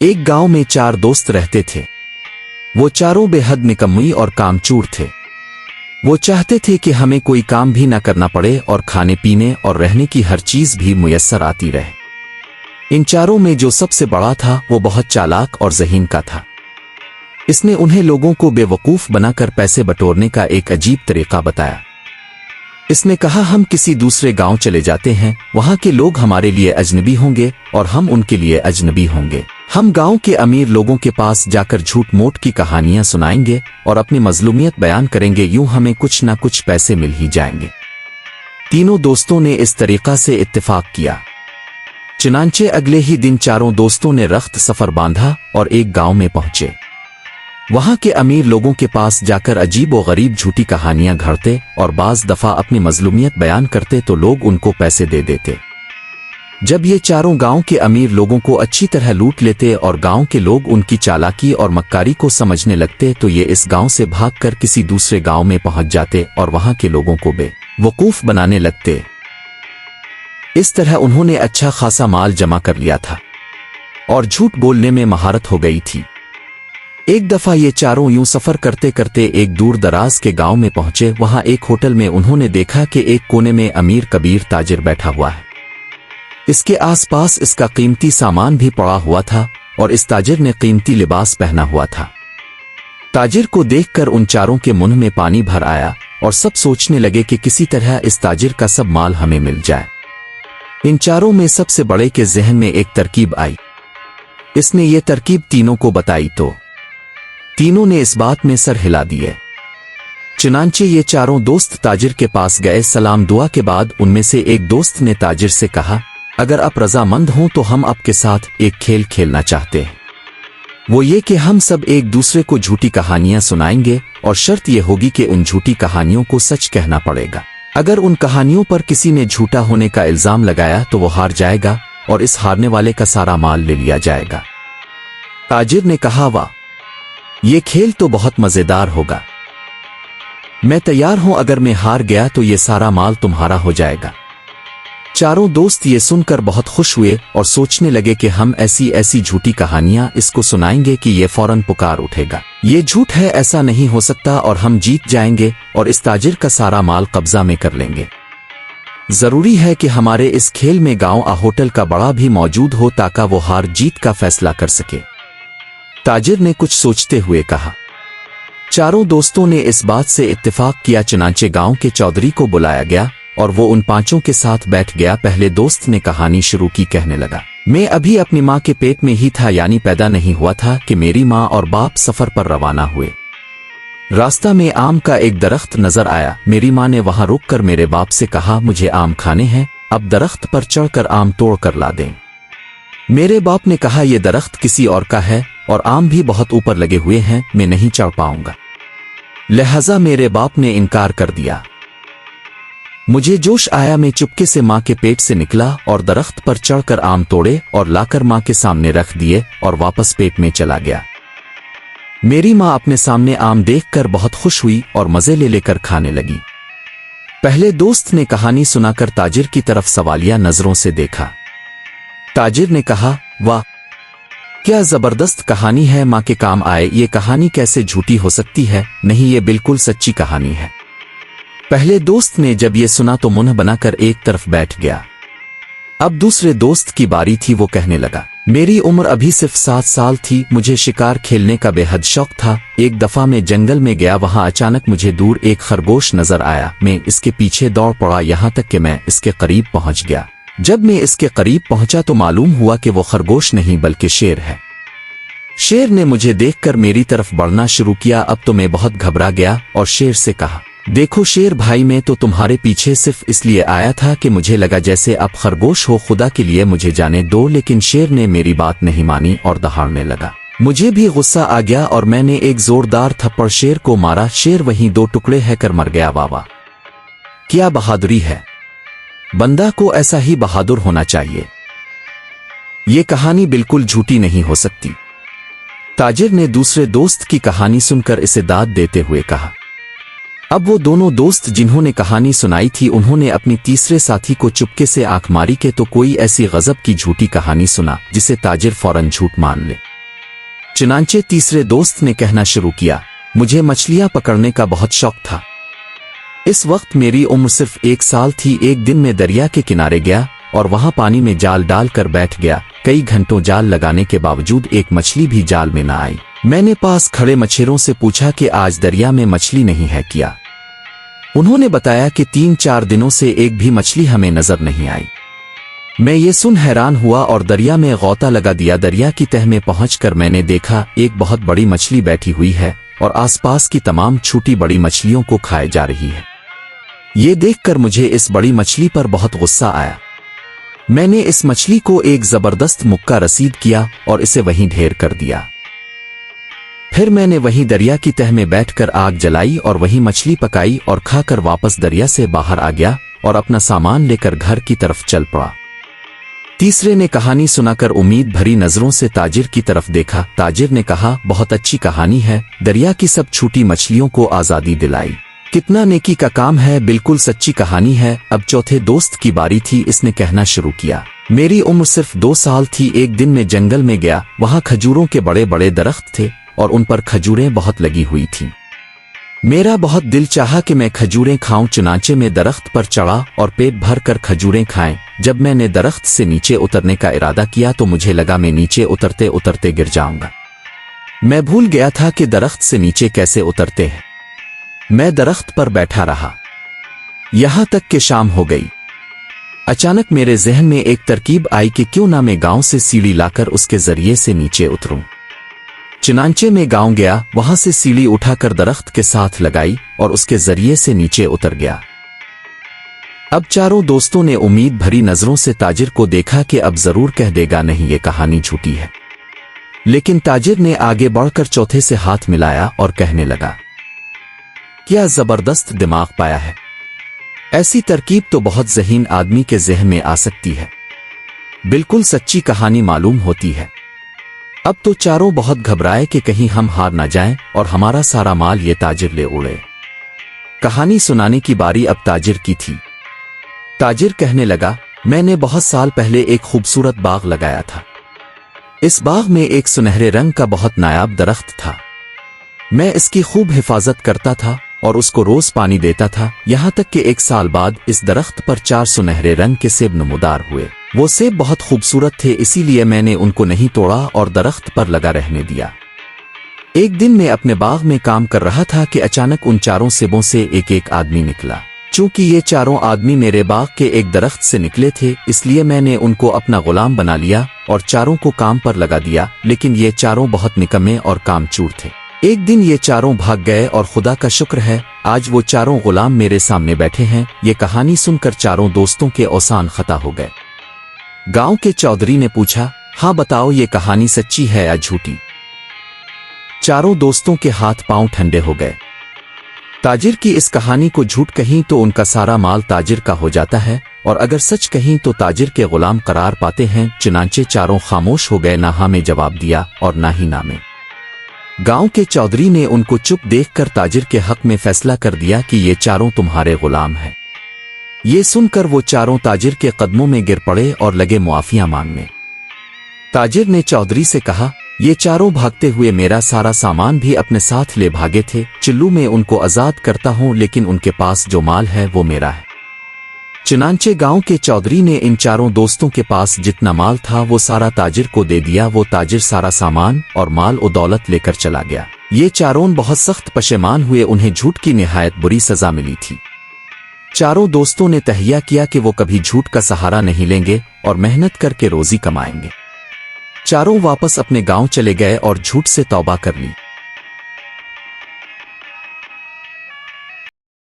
एक गांव में 4 दोस्त रहते थे। वो चारों बेहद निकम्मी और कामचोर थे। वो चाहते थे कि हमें कोई काम भी न करना पड़े और खाने पीने और रहने की हर चीज भी मुयस्सर आती रहे। इन चारों में जो सबसे बड़ा था वो बहुत चालाक और ज़हीन का था। इसने उन्हें लोगों को बेवकूफ बनाकर पैसे बटोरने का एक अजीब तरीका बताया। इसने कहा, हम किसी दूसरे गांव चले जाते हैं, वहां के लोग हमारे लिए अजनबी होंगे और हम उनके लिए अजनबी होंगे। हम गांव के अमीर लोगों के पास जाकर झूठ मूठ की कहानियां सुनाएंगे और अपनी मजलूमियत बयान करेंगे, यूं हमें कुछ ना कुछ पैसे मिल ही जाएंगे। तीनों दोस्तों ने इस तरीका से इत्तेफाक किया। चुनांचे अगले ही दिन चारों दोस्तों ने रख्त सफर बांधा और एक गांव में पहुंचे। वहां के अमीर लोगों के पास जाकर अजीब व गरीब झूठी कहानियां घड़ते और बाज दफा अपनी मजलूमियत बयान करते तो लोग उनको पैसे दे देते। जब ये चारों गांव के अमीर लोगों को अच्छी तरह लूट लेते और गांव के लोग उनकी चालाकी और मक्कारी को समझने लगते तो ये इस गांव से भागकर किसी दूसरे गांव में पहुंच जाते और वहां के लोगों को बेवकूफ बनाने लगते। इस तरह उन्होंने अच्छा खासा माल जमा कर लिया था और झूठ बोलने में महारत हो गई थी। एक दफा ये चारों यूं सफर करते करते एक दूर दराज के गांव में पहुंचे। वहां एक होटल में उन्होंने देखा कि एक कोने में अमीर कबीर ताजिर बैठा हुआ है। इसके आसपास इसका कीमती सामान भी पड़ा हुआ था और इस ताजिर ने कीमती लिबास पहना हुआ था। ताजिर को देखकर उन चारों के मुंह में पानी भर आया और सब सोचने लगे कि किसी तरह इस ताजिर का सब माल हमें मिल जाए। इन चारों में सबसे बड़े के जहन में एक तरकीब आई। इसने ये तरकीब तीनों को बताई तो तीनों ने इस बात में सर हिला दिए। चुनांचे ये चारों दोस्त ताजिर के पास गए। सलाम दुआ के बाद उनमें से एक दोस्त ने ताजिर से कहा, अगर आप रजामंद हों तो हम आपके साथ एक खेल खेलना चाहते हैं। वो ये कि हम सब एक दूसरे को झूठी कहानियां सुनाएंगे और शर्त ये होगी कि उन झूठी कहानियों को सच कहना पड़ेगा। अगर उन कहानियों पर किसी ने झूठा होने का इल्जाम लगाया तो वो हार जाएगा और इस हारने वाले का सारा माल ले लिया जाएगा। ताजिर ने कहा, वाह, ये खेल तो बहुत मजेदार होगा। मैं तैयार हूं। अगर मैं हार गया तो ये सारा माल तुम्हारा हो जाएगा। चारों दोस्त ये सुनकर बहुत खुश हुए और सोचने लगे कि हम ऐसी ऐसी झूठी कहानियां इसको सुनाएंगे कि ये फौरन पुकार उठेगा, ये झूठ है, ऐसा नहीं हो सकता, और हम जीत जाएंगे और इस ताजिर का सारा माल कब्जा में कर लेंगे। जरूरी है कि हमारे इस खेल में गांव आ होटल का बड़ा भी मौजूद हो ताकि वो हार जीत का फैसला कर सके। ताजिर ने कुछ सोचते हुए कहा। चारों दोस्तों ने इस बात से इत्तेफाक किया। चुनांचे गांव के चौधरी को बुलाया गया और वो उन पांचों के साथ बैठ गया। पहले दोस्त ने कहानी शुरू की। कहने लगा, मैं अभी अपनी माँ के पेट में ही था, यानी पैदा नहीं हुआ था, कि मेरी माँ और बाप सफर पर रवाना हुए। रास्ता में आम का एक दरख्त नजर आया। मेरी माँ ने वहां रुककर मेरे बाप से कहा, मुझे आम खाने हैं, अब दरख्त पर चढ़कर आम तोड़ कर ला दें। मेरे बाप ने कहा, यह दरख्त किसी और का है और आम भी बहुत ऊपर लगे हुए हैं, मैं नहीं चढ़ पाऊंगा। लिहाजा मेरे बाप ने इनकार कर दिया। मुझे जोश आया। मैं चुपके से माँ के पेट से निकला और दरख्त पर चढ़कर आम तोड़े और लाकर माँ के सामने रख दिए और वापस पेट में चला गया। मेरी माँ अपने सामने आम देखकर बहुत खुश हुई और मजे ले लेकर खाने लगी। पहले दोस्त ने कहानी सुनाकर ताजिर की तरफ सवालिया नजरों से देखा। ताजिर ने कहा, वाह, क्या जबरदस्त कहानी है, माँ के काम आए। ये कहानी कैसे झूठी हो सकती है? नहीं, ये बिल्कुल सच्ची कहानी है। पहले दोस्त ने जब ये सुना तो मुंह बनाकर एक तरफ बैठ गया। अब दूसरे दोस्त की बारी थी। वो कहने लगा, मेरी उम्र अभी सिर्फ 7 साल थी। मुझे शिकार खेलने का बेहद शौक था। एक दफा मैं जंगल में गया, वहां अचानक मुझे दूर एक खरगोश नजर आया। मैं इसके पीछे दौड़ पड़ा, यहां तक कि मैं इसके करीब पहुंच गया। जब मैं इसके करीब पहुंचा तो मालूम हुआ कि वो खरगोश नहीं बल्कि शेर है। शेर ने मुझे देखकर मेरी तरफ बढ़ना शुरू किया। अब तो मैं बहुत घबरा गया और शेर से कहा, देखो शेर भाई, मैं तो तुम्हारे पीछे सिर्फ इसलिए आया था कि मुझे लगा जैसे आप खरगोश हो, खुदा के लिए मुझे जाने दो। लेकिन शेर ने मेरी बात नहीं मानी और दहाड़ने लगा। मुझे भी गुस्सा आ गया और मैंने एक जोरदार थप्पड़ शेर को मारा। शेर वहीं 2 टुकड़े है कर मर गया। वाह, क्या बहादुरी है! बंदा को ऐसा ही बहादुर होना चाहिए। ये कहानी बिल्कुल झूठी नहीं हो सकती। ताजिर ने दूसरे दोस्त की कहानी सुनकर इसे दाद देते हुए कहा। अब वो दोनों दोस्त जिन्होंने कहानी सुनाई थी, उन्होंने अपनी तीसरे साथी को चुपके से आंख मारी कि तो कोई ऐसी गजब की झूठी कहानी सुना जिसे ताजिर फौरन झूठ मान ले। चुनांचे तीसरे दोस्त ने कहना शुरू किया, मुझे मछलियां पकड़ने का बहुत शौक था। इस वक्त मेरी उम्र सिर्फ 1 साल थी। एक दिन मैं दरिया के किनारे गया और वहां पानी में जाल डालकर बैठ गया। कई घंटों जाल लगाने के बावजूद एक मछली भी जाल में न आई। मैंने पास खड़े मछेरों से पूछा कि आज दरिया में मछली नहीं है क्या? उन्होंने बताया कि 3-4 दिनों से एक भी मछली हमें नजर नहीं आई। मैं ये सुन हैरान हुआ और दरिया में गौता लगा दिया। दरिया की तह में पहुंचकर मैंने देखा एक बहुत बड़ी मछली बैठी हुई है और आसपास की तमाम छोटी बड़ी मछलियों को खाए जा रही है। ये देखकर मुझे इस बड़ी मछली पर बहुत गुस्सा आया। मैंने इस मछली को एक जबरदस्त मुक्का रसीद किया और इसे वहीं ढेर कर दिया। फिर मैंने वहीं दरिया की तह में बैठकर आग जलाई और वहीं मछली पकाई और खाकर वापस दरिया से बाहर आ गया और अपना सामान लेकर घर की तरफ चल पड़ा। तीसरे ने कहानी सुनाकर उम्मीद भरी नजरों से ताजिर की तरफ देखा। ताजिर ने कहा, बहुत अच्छी कहानी है, दरिया की सब छोटी मछलियों को आजादी दिलाई। कितना नेकी का काम है, बिल्कुल सच्ची कहानी है। अब चौथे दोस्त की बारी थी। इसने कहना शुरू किया, मेरी उम्र सिर्फ 2 साल थी। एक दिन मैं जंगल में गया, वहां खजूरों के बड़े बड़े दरख्त थे और उन पर खजूरें बहुत लगी हुई थीं। मेरा बहुत दिल चाहा कि मैं खजूरें खाऊं। चुनांचे में दरख्त पर चढ़ा और पेट भर कर खजूरें खाएं। जब मैंने दरख्त से नीचे उतरने का इरादा किया तो मुझे लगा मैं नीचे उतरते उतरते गिर जाऊंगा। मैं भूल गया था कि दरख्त से नीचे कैसे उतरते हैं। मैं दरख्त पर बैठा रहा यहां तक कि शाम हो गई। अचानक मेरे जहन में एक तरकीब आई कि क्यों ना मैं गांव से सीढ़ी लाकर उसके जरिए से नीचे उतरूं। चुनांचे में गांव गया, वहां से सीढ़ी उठाकर दरख्त के साथ लगाई और उसके जरिए से नीचे उतर गया। अब चारों दोस्तों ने उम्मीद भरी नजरों से ताजिर को देखा कि अब जरूर कह देगा नहीं ये कहानी झूठी है। लेकिन ताजिर ने आगे बढ़कर चौथे से हाथ मिलाया और कहने लगा, क्या जबरदस्त दिमाग पाया है। ऐसी तरकीब तो बहुत ज़हीन आदमी के ज़हन में आ सकती है। बिल्कुल सच्ची कहानी मालूम होती है। अब तो चारों बहुत घबराए कि कहीं हम हार ना जाएं और हमारा सारा माल ये ताजिर ले उड़े। कहानी सुनाने की बारी अब ताजिर की थी। ताजिर कहने लगा, मैंने बहुत साल पहले एक खूबसूरत बाग लगाया था। इस बाग में एक सुनहरे रंग का बहुत नायाब दरख्त था। मैं इसकी खूब हिफाजत करता था और उसको रोज पानी देता था। यहां तक कि 1 साल बाद इस दरख्त पर 4 सुनहरे रंग के सेब नमूदार हुए। वो सेब बहुत खूबसूरत थे, इसीलिए मैंने उनको नहीं तोड़ा और दरख्त पर लगा रहने दिया। एक दिन मैं अपने बाग में काम कर रहा था कि अचानक उन 4 सेबों से एक एक आदमी निकला। चूंकि ये 4 आदमी मेरे बाग के एक दरख्त से निकले थे, इसलिए मैंने उनको अपना गुलाम बना लिया और 4 को काम पर लगा दिया। लेकिन ये 4 बहुत निकम्मे और कामचोर थे। एक दिन ये 4 भाग गए और खुदा का शुक्र है आज वो 4 गुलाम मेरे सामने बैठे हैं। ये कहानी सुनकर 4 दोस्तों के औसान खता हो गए। गांव के चौधरी ने पूछा, हाँ बताओ ये कहानी सच्ची है या झूठी। 4 दोस्तों के हाथ पांव ठंडे हो गए। ताजिर की इस कहानी को झूठ कहीं तो उनका सारा माल ताजिर का हो जाता है और अगर सच कहीं तो ताजिर के गुलाम करार पाते हैं। चुनांचे 4 खामोश हो गए, ना हाँ में जवाब दिया और ना ही ना में। गांव के चौधरी ने उनको चुप देखकर ताजिर के हक में फैसला कर दिया कि ये 4 तुम्हारे गुलाम हैं। ये सुनकर वो 4 ताजिर के कदमों में गिर पड़े और लगे मुआफिया मांगने। ताजिर ने चौधरी से कहा, ये 4 भागते हुए मेरा सारा सामान भी अपने साथ ले भागे थे। चिल्लू में उनको आजाद करता हूं, लेकिन उनके पास जो माल है वो मेरा है। चुनांचे गांव के चौधरी ने इन 4 दोस्तों के पास जितना माल था वो सारा ताजिर को दे दिया। वो ताजिर सारा सामान और माल और दौलत लेकर चला गया। ये 4 बहुत सख्त पशेमान हुए। उन्हें झूठ की निहायत बुरी सजा मिली थी। 4 दोस्तों ने तहैया किया कि वो कभी झूठ का सहारा नहीं लेंगे और मेहनत करके रोजी कमाएंगे। 4 वापस अपने गांव चले गए और झूठ से तौबा कर ली।